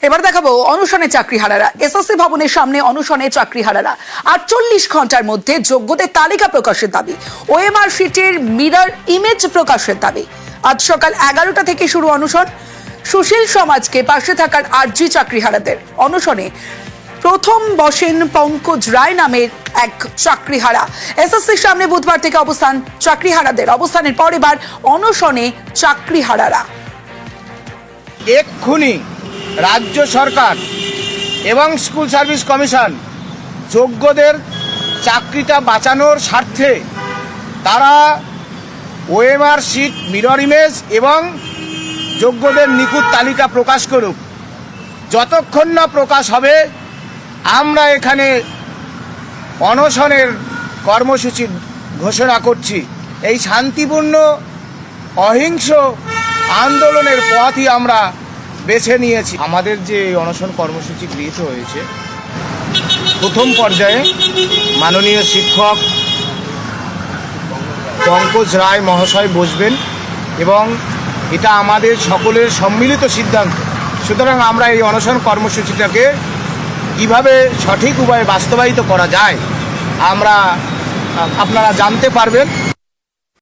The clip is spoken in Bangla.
এবার দেখাবো অনশনে চাকরিহারারা। এসএসসি ভবনের সামনে অনশনে চাকরিহারারা 48 ঘন্টার মধ্যে যোগ্যদের তালিকা প্রকাশের দাবি, ওএমআর শিটের মিরর ইমেজ প্রকাশের দাবি। আজ সকাল 11টা থেকে শুরু অনশন। সুশীল সমাজকে পাশে থাকার আর্জি চাকরিহারাদের। অনশনে প্রথম বসেন পঙ্কজ রায় নামের এক চাকরিহারা। এসএসসির সামনে বুধবার থেকে অবস্থান চাকরিহারাদের। অবস্থানের পর এবার অনশনে চাকরিহারারা। এক্ষুনি রাজ্য সরকার এবং স্কুল সার্ভিস কমিশন যোগ্যদের চাকরিটা বাঁচানোর স্বার্থে তারা ওএমআর শিট, মিরর ইমেজ এবং যোগ্যদের নিখুঁত তালিকা প্রকাশ করুক। যতক্ষণ না প্রকাশ হবে আমরা এখানে অনশনের কর্মসূচি ঘোষণা করছি। এই শান্তিপূর্ণ অহিংস আন্দোলনের পথই আমরা বেছে নিয়েছি। আমাদের যে অনশন কর্মসূচি গৃহীত হয়েছে, প্রথম পর্যায়ে মাননীয় শিক্ষক পঙ্কজ রায় মহাশয় বসবেন এবং এটা আমাদের সকলের সম্মিলিত সিদ্ধান্ত। সুতরাং আমরা এই অনশন কর্মসূচিটাকে কীভাবে সঠিক উপায়ে বাস্তবায়িত করা যায় আপনারা জানতে পারবেন।